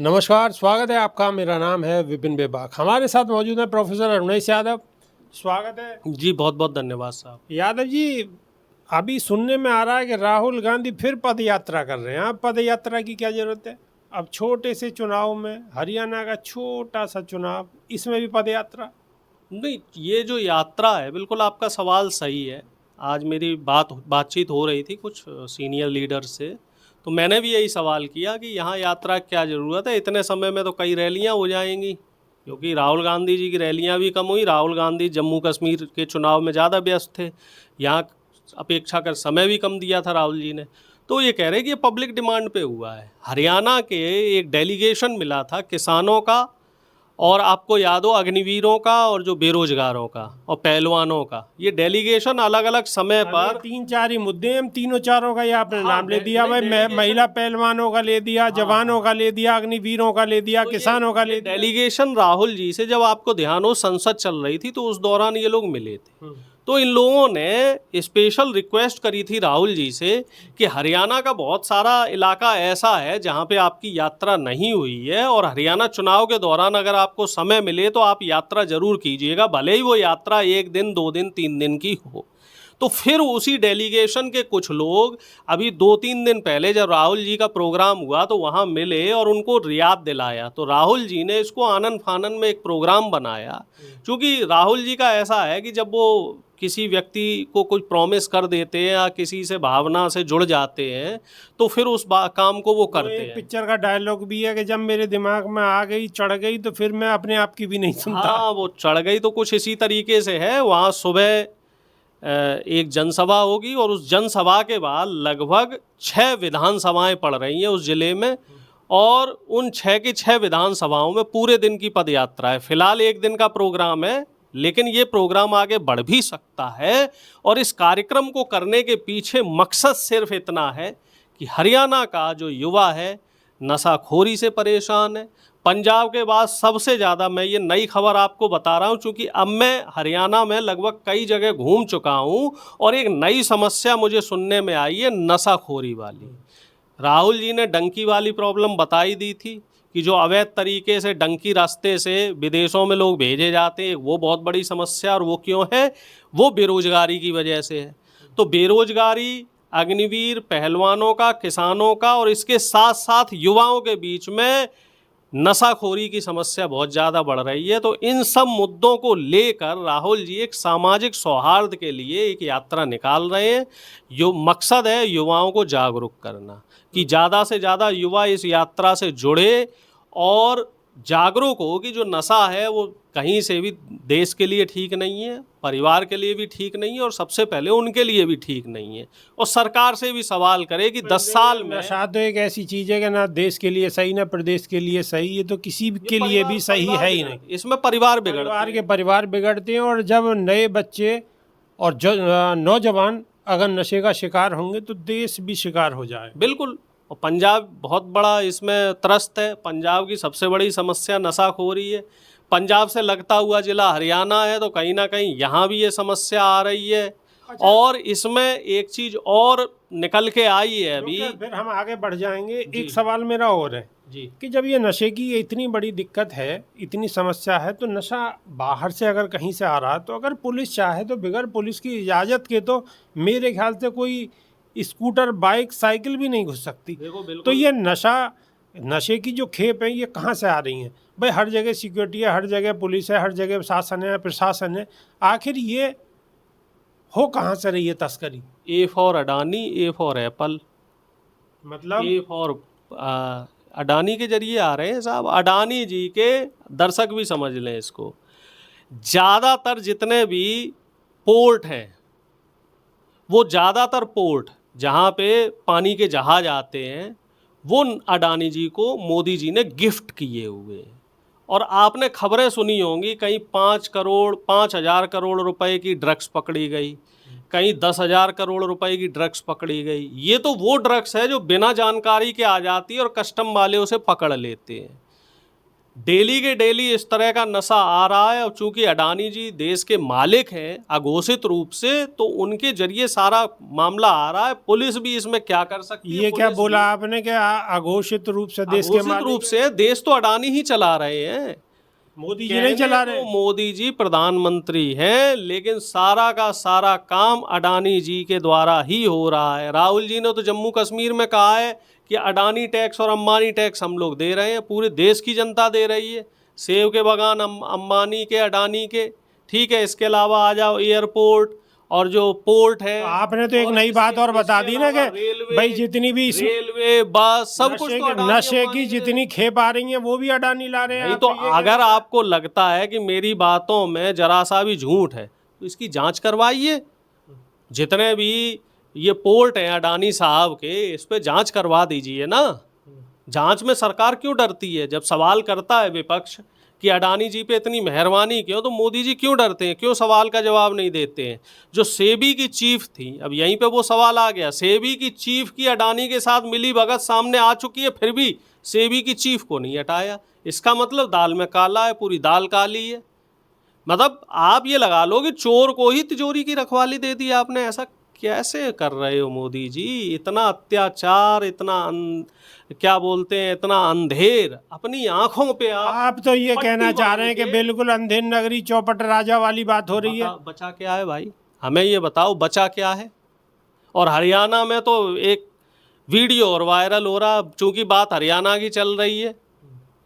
नमस्कार, स्वागत है आपका। मेरा नाम है विपिन बेबाक। हमारे साथ मौजूद है प्रोफेसर अरुणेश यादव। स्वागत है जी। बहुत बहुत धन्यवाद साहब। यादव जी, अभी सुनने में आ रहा है कि राहुल गांधी फिर पद यात्रा कर रहे हैं। आप पद यात्रा की क्या जरूरत है? अब छोटे से चुनाव में, हरियाणा का छोटा सा चुनाव, इसमें भी पद यात्रा? नहीं, ये जो यात्रा है, बिल्कुल आपका सवाल सही है। आज मेरी बातचीत हो रही थी कुछ सीनियर लीडर से, तो मैंने भी यही सवाल किया कि यहाँ यात्रा की क्या ज़रूरत है, इतने समय में तो कई रैलियाँ हो जाएंगी। क्योंकि राहुल गांधी जी की रैलियाँ भी कम हुई। राहुल गांधी जम्मू कश्मीर के चुनाव में ज़्यादा व्यस्त थे, यहाँ अपेक्षा कर समय भी कम दिया था राहुल जी ने। तो ये कह रहे कि ये पब्लिक डिमांड पे हुआ है। हरियाणा के एक डेलीगेशन मिला था किसानों का, और आपको याद हो अग्निवीरों का, और जो बेरोजगारों का और पहलवानों का, ये डेलीगेशन अलग अलग समय पर 3-4 ही मुद्दे हैं, तीनों चारों का ये आपने हाँ, नाम ले दिया भाई। महिला पहलवानों का ले दिया, जवानों का ले दिया, अग्निवीरों का ले दिया, किसानों का ले दिया। डेलीगेशन राहुल जी से, जब आपको ध्यान हो संसद चल रही थी, तो उस दौरान ये लोग मिले थे। तो इन लोगों ने स्पेशल रिक्वेस्ट करी थी राहुल जी से कि हरियाणा का बहुत सारा इलाका ऐसा है जहां पे आपकी यात्रा नहीं हुई है, और हरियाणा चुनाव के दौरान अगर आपको समय मिले तो आप यात्रा जरूर कीजिएगा, भले ही वो यात्रा 1 दिन 2 दिन 3 दिन की हो। तो फिर उसी डेलीगेशन के कुछ लोग अभी 2-3 दिन पहले जब राहुल जी का प्रोग्राम हुआ तो वहाँ मिले और उनको रियाद दिलाया। तो राहुल जी ने इसको आनन फानन में एक प्रोग्राम बनाया। क्योंकि राहुल जी का ऐसा है कि जब वो किसी व्यक्ति को कुछ प्रॉमिस कर देते हैं या किसी से भावना से जुड़ जाते हैं, तो फिर उस काम को वो करते हैं। पिक्चर का डायलॉग भी है कि जब मेरे दिमाग में आ गई, चढ़ गई, तो फिर मैं अपने आप की भी नहीं सुनता। हाँ, वो चढ़ गई तो कुछ इसी तरीके से है। वहाँ सुबह एक जनसभा होगी, और उस जनसभा के बाद लगभग 6 विधानसभाएं पड़ रही हैं उस जिले में, और उन 6 की 6 विधानसभाओं में पूरे दिन की पद यात्रा है। फिलहाल 1 दिन का प्रोग्राम है, लेकिन ये प्रोग्राम आगे बढ़ भी सकता है। और इस कार्यक्रम को करने के पीछे मकसद सिर्फ इतना है कि हरियाणा का जो युवा है नशाखोरी से परेशान है। पंजाब के बाद सबसे ज़्यादा, मैं ये नई खबर आपको बता रहा हूँ क्योंकि अब मैं हरियाणा में लगभग कई जगह घूम चुका हूँ, और एक नई समस्या मुझे सुनने में आई है नशाखोरी वाली। राहुल जी ने डंकी वाली प्रॉब्लम बताई दी थी कि जो अवैध तरीके से डंकी रास्ते से विदेशों में लोग भेजे जाते हैं, वो बहुत बड़ी समस्या। और वो क्यों है? वो बेरोजगारी की वजह से है। तो बेरोजगारी, अग्निवीर, पहलवानों का, किसानों का, और इसके साथ साथ युवाओं के बीच में नशाखोरी की समस्या बहुत ज़्यादा बढ़ रही है। तो इन सब मुद्दों को लेकर राहुल जी एक सामाजिक सौहार्द के लिए एक यात्रा निकाल रहे हैं। जो मकसद है युवाओं को जागरूक करना, कि ज़्यादा से ज़्यादा युवा इस यात्रा से जुड़े और जागरूक हो कि जो नशा है वो कहीं से भी देश के लिए ठीक नहीं है, परिवार के लिए भी ठीक नहीं है, और सबसे पहले उनके लिए भी ठीक नहीं है। और सरकार से भी सवाल करे कि 10 साल में, नशा तो एक ऐसी चीज है कि ना देश के लिए सही ना प्रदेश के लिए सही, है तो किसी के लिए भी सही है ही नहीं। इसमें परिवार बिगड़ते हैं। और जब नए बच्चे और जो नौजवान अगर नशे का शिकार होंगे तो देश भी शिकार हो जाए। बिल्कुल। और पंजाब बहुत बड़ा इसमें त्रस्त है। पंजाब की सबसे बड़ी समस्या नशाखोरी है। पंजाब से लगता हुआ जिला हरियाणा है, तो कहीं ना कहीं यहाँ भी ये समस्या आ रही है। अच्छा। और इसमें एक चीज़ और निकल के आई है अभी, फिर हम आगे बढ़ जाएंगे। एक सवाल मेरा और है जी, कि जब ये नशे की इतनी बड़ी दिक्कत है, इतनी समस्या है, तो नशा बाहर से अगर कहीं से आ रहा है, तो अगर पुलिस चाहे तो बगैर पुलिस की इजाज़त के तो मेरे ख्याल से कोई स्कूटर, बाइक, साइकिल भी नहीं घुस सकती। तो ये नशे की जो खेप है ये कहाँ से आ रही है भाई? हर जगह सिक्योरिटी है, हर जगह पुलिस है, हर जगह शासन है, प्रशासन है। आखिर ये हो कहाँ से रही है तस्करी? A for Adani, A for Apple, मतलब ए फॉर अडानी के जरिए आ रहे हैं साहब। अडानी जी के दर्शक भी समझ लें इसको। ज़्यादातर जितने भी पोर्ट हैं, वो ज़्यादातर पोर्ट जहाँ पे पानी के जहाज आते हैं, वो अडानी जी को मोदी जी ने गिफ्ट किए हुए हैं। और आपने खबरें सुनी होंगी, कहीं 5,000 करोड़ रुपए की ड्रग्स पकड़ी गई, कहीं 10,000 करोड़ रुपए की ड्रग्स पकड़ी गई। ये तो वो ड्रग्स है जो बिना जानकारी के आ जाती है और कस्टम वाले उसे पकड़ लेते हैं। डेली के डेली इस तरह का नशा आ रहा है। और चूंकि अडानी जी देश के मालिक हैं अघोषित रूप से, तो उनके जरिए सारा मामला आ रहा है। पुलिस भी इसमें क्या कर सकती है? ये क्या पुलिस बोला भी आपने कि अघोषित रूप से देश के अघोषित रूप मालिक से देश तो अडानी ही चला रहे हैं। मोदी जी नहीं चला रहे? मोदी जी प्रधानमंत्री हैं, लेकिन सारा का सारा काम अडानी जी के द्वारा ही हो रहा है। राहुल जी ने तो जम्मू कश्मीर में कहा है कि अडानी टैक्स और अंबानी टैक्स हम लोग दे रहे हैं, पूरे देश की जनता दे रही है। सेब के बागान अंबानी के, अडानी के, ठीक है। इसके अलावा आ जाओ एयरपोर्ट और जो पोर्ट है। तो आपने तो एक नई बात और बता दी ना कि भाई जितनी भी रेलवे, बस, सब कुछ तो अडानी नशे की अंबानी जितनी खेप आ रही है वो भी अडानी ला रहे हैं। नहीं, तो अगर आपको लगता है कि मेरी बातों में जरा सा भी झूठ है तो इसकी जांच करवाइए। जितने भी ये पोर्ट हैं अडानी साहब के, इस पे जांच करवा दीजिए ना। जांच में सरकार क्यों डरती है? जब सवाल करता है विपक्ष कि अडानी जी पे इतनी मेहरबानी क्यों, तो मोदी जी क्यों डरते हैं? क्यों सवाल का जवाब नहीं देते हैं? जो सेबी की चीफ थी, अब यहीं पे वो सवाल आ गया, सेबी की चीफ की अडानी के साथ मिली भगत सामने आ चुकी है, फिर भी सेबी की चीफ को नहीं हटाया। इसका मतलब दाल में काला है, पूरी दाल काली है। मतलब आप ये लगा लो कि चोर को ही तिजोरी की रखवाली दे दी आपने। ऐसा कैसे कर रहे हो मोदी जी? इतना अत्याचार, इतना क्या बोलते हैं, इतना अंधेर अपनी आंखों पे आप तो ये कहना चाह रहे हैं कि बिल्कुल अंधेर नगरी चौपट राजा वाली बात हो रही है। बचा क्या है भाई? हमें ये बताओ, बचा क्या है? और हरियाणा में तो एक वीडियो और वायरल हो रहा, चूंकि बात हरियाणा की चल रही है।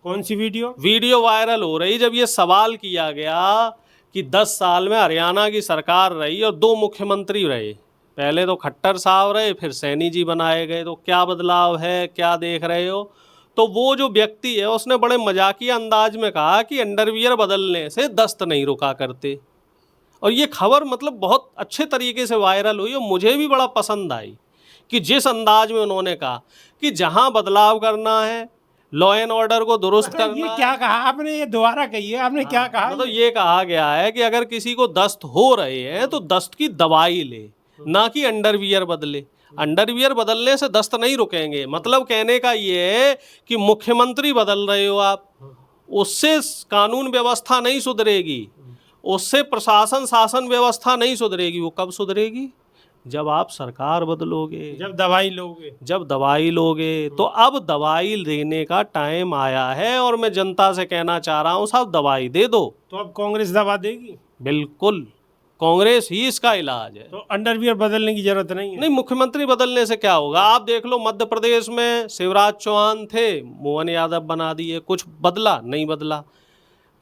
कौन सी वीडियो? वीडियो वायरल हो रही जब ये सवाल किया गया कि 10 साल में हरियाणा की सरकार रही और 2 मुख्यमंत्री रहे। पहले तो खट्टर साहब रहे, फिर सैनी जी बनाए गए, तो क्या बदलाव है, क्या देख रहे हो? तो वो जो व्यक्ति है उसने बड़े मजाकिया अंदाज में कहा कि अंडरवियर बदलने से दस्त नहीं रुका करते। और ये खबर मतलब बहुत अच्छे तरीके से वायरल हुई और मुझे भी बड़ा पसंद आई कि जिस अंदाज में उन्होंने कहा कि जहां बदलाव करना है, लॉ एंड ऑर्डर को दुरुस्त करना। ये क्या कहा आपने? ये दोबारा कहिए, आपने क्या कहा? मतलब ये कहा गया है कि अगर किसी को दस्त हो रहे हैं तो दस्त की दवाई ले, ना कि अंडरवियर बदले। अंडरवियर बदलने से दस्त नहीं रुकेंगे। मतलब कहने का ये है कि मुख्यमंत्री बदल रहे हो आप, उससे कानून व्यवस्था नहीं सुधरेगी, उससे प्रशासन शासन व्यवस्था नहीं सुधरेगी। वो कब सुधरेगी? जब आप सरकार बदलोगे, जब दवाई लोगे। जब दवाई लोगे। तो अब दवाई लेने का टाइम आया है और मैं जनता से कहना चाह रहा हूँ, साहब दवाई दे दो। तो अब कांग्रेस दवा देगी? बिल्कुल, कांग्रेस ही इसका इलाज है। तो अंडरवियर बदलने की जरूरत नहीं है? नहीं, मुख्यमंत्री बदलने से क्या होगा? आप देख लो, मध्य प्रदेश में शिवराज चौहान थे, मोहन यादव बना दिए, कुछ बदला? नहीं बदला।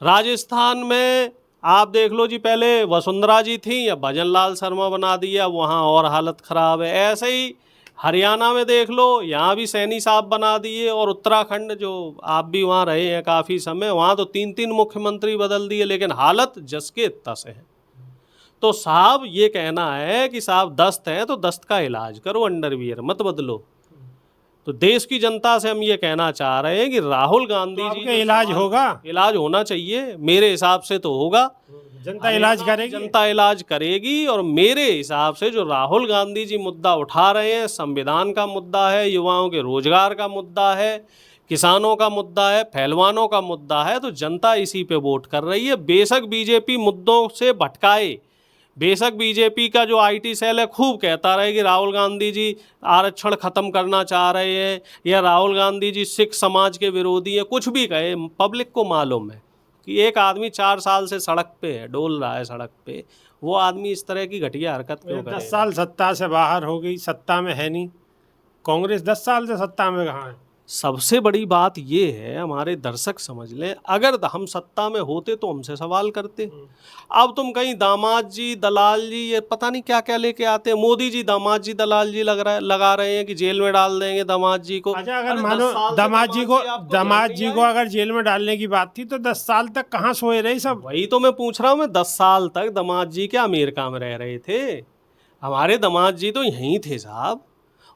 राजस्थान में आप देख लो जी, पहले वसुंधरा जी थी, अब भजन लाल शर्मा बना दिया, वहाँ और हालत ख़राब है। ऐसे ही हरियाणा में देख लो, यहाँ भी सैनी साहब बना दिए। और उत्तराखंड, जो आप भी वहाँ रहे हैं काफ़ी समय, वहाँ तो 3-3 मुख्यमंत्री बदल दिए, लेकिन हालत जस के तस है। तो साहब ये कहना है कि साहब दस्त है तो दस्त का इलाज करो, अंडरवियर मत बदलो। तो देश की जनता से हम ये कहना चाह रहे हैं कि राहुल गांधी जी का इलाज होगा, इलाज होना चाहिए, मेरे हिसाब से तो होगा। जनता इलाज करेगी, जनता इलाज करेगी। और मेरे हिसाब से जो राहुल गांधी जी मुद्दा उठा रहे हैं, संविधान का मुद्दा है, युवाओं के रोजगार का मुद्दा है, किसानों का मुद्दा है, पहलवानों का मुद्दा है, तो जनता इसी पे वोट कर रही है। बेशक बीजेपी मुद्दों से भटकाए, बेशक बीजेपी का जो आईटी सेल है खूब कहता रहे कि राहुल गांधी जी आरक्षण ख़त्म करना चाह रहे हैं, या राहुल गांधी जी सिख समाज के विरोधी हैं, कुछ भी कहे, पब्लिक को मालूम है कि एक आदमी 4 साल से सड़क पे है, डोल रहा है सड़क पे, वो आदमी इस तरह की घटिया हरकत क्यों करे? 10 साल सत्ता से बाहर हो गई, सत्ता में है नहीं कांग्रेस। 10 साल से सत्ता में कहाँ है? सबसे बड़ी बात ये है, हमारे दर्शक समझ लें, अगर हम सत्ता में होते तो हमसे सवाल करते। अब तुम कहीं दामाद जी, दलाल जी, ये पता नहीं क्या क्या लेके आते हैं। मोदी जी दामाद जी, दलाल जी लगा रहे हैं कि जेल में डाल देंगे दामाद जी को। अच्छा, अगर मानो दामाद जी को अगर जेल में डालने की बात थी तो 10 साल तक कहाँ सोए रहे सब? वही तो मैं पूछ रहा हूँ। मैं 10 साल तक दामाद जी क्या अमेरिका में रह रहे थे? हमारे दामाद जी तो यहीं थे साहब।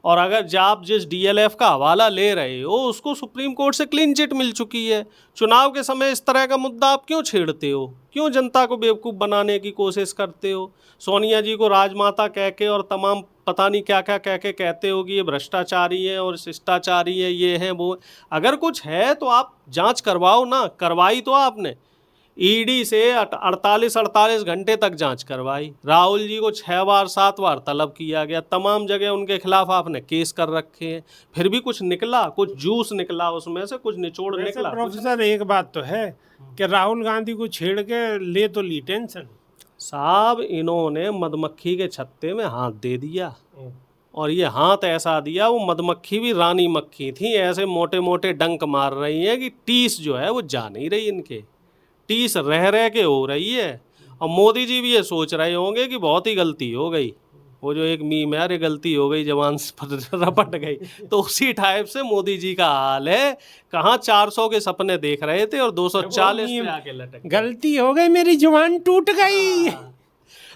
और अगर आप जिस डीएलएफ का हवाला ले रहे हो उसको सुप्रीम कोर्ट से क्लीन चिट मिल चुकी है। चुनाव के समय इस तरह का मुद्दा आप क्यों छेड़ते हो? क्यों जनता को बेवकूफ़ बनाने की कोशिश करते हो? सोनिया जी को राजमाता कह के और तमाम पता नहीं क्या क्या कह के कहते हो कि ये भ्रष्टाचारी है और शिष्टाचारी है, ये है वो। अगर कुछ है तो आप जांच करवाओ ना। करवाई तो आपने, ईडी से 48 घंटे तक जांच करवाई। राहुल जी को 6 बार 7 बार तलब किया गया, तमाम जगह उनके खिलाफ आपने केस कर रखे हैं, फिर भी कुछ निकला? कुछ जूस निकला उसमें से, कुछ निचोड़ निकला? प्रोफेसर एक बात तो है कि राहुल गांधी को छेड़ के ले तो ली टेंशन साहब, इन्होंने मधुमक्खी के छत्ते में हाथ दे दिया, और ये हाथ ऐसा दिया, वो मधुमक्खी भी रानी मक्खी थी, ऐसे मोटे मोटे डंक मार रही है कि टीस जो है वो जा नहीं रही, इनके टीस रह रह के हो रही है। और मोदी जी भी ये सोच रहे होंगे कि बहुत ही गलती हो गई, वो जो एक मीम है, अरे गलती हो गई जवान रपट गई, तो उसी टाइप से मोदी जी का हाल है। कहाँ 400 के सपने देख रहे थे और 240 पे आके लटक, गलती हो गई मेरी जुबान टूट गई।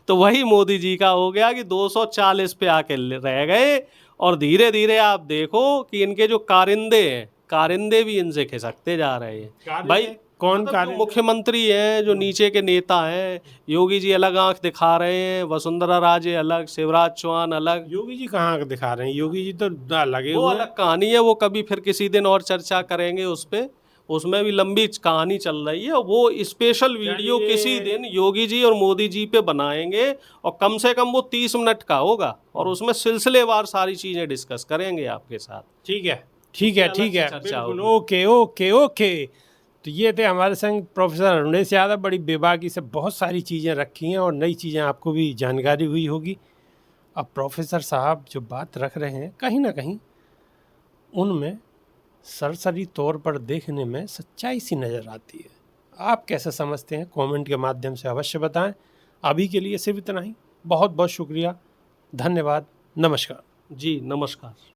तो वही मोदी जी का हो गया कि 240 पे आके रह गए। और धीरे धीरे आप देखो कि इनके जो कारिंदे हैं, कारिंदे भी इनसे खिसकते जा रहे हैं। भाई कौन मतलब कारिंदे? मुख्यमंत्री हैं, जो नीचे के नेता हैं, योगी जी अलग आंख दिखा रहे हैं, वसुंधरा राजे अलग, शिवराज चौहान अलग। योगी जी कहाँ दिखा रहे हैं? योगी जी तो लगे वो हुए अलग कहानी है, वो कभी फिर किसी दिन और चर्चा करेंगे उस पे, उसमें भी लंबी कहानी चल रही है। वो स्पेशल वीडियो किसी दिन योगी जी और मोदी जी पे बनाएंगे, और कम से कम वो 30 मिनट का होगा, और उसमें सिलसिलेवार सारी चीज़ें डिस्कस करेंगे आपके साथ। ठीक है, ठीक है, ठीक है, चर्चा बिल्कुल, होगी। Okay okay okay. तो ये थे हमारे संग प्रोफेसर अरुणेश यादव। बड़ी बेबाकी से बहुत सारी चीज़ें रखी हैं और नई चीज़ें आपको भी जानकारी हुई होगी। अब प्रोफेसर साहब जो बात रख रहे हैं, कहीं ना कहीं उनमें सरसरी तौर पर देखने में सच्चाई सी नज़र आती है। आप कैसे समझते हैं? कमेंट के माध्यम से अवश्य बताएं। अभी के लिए सिर्फ इतना ही। बहुत बहुत शुक्रिया, धन्यवाद, नमस्कार। जी नमस्कार।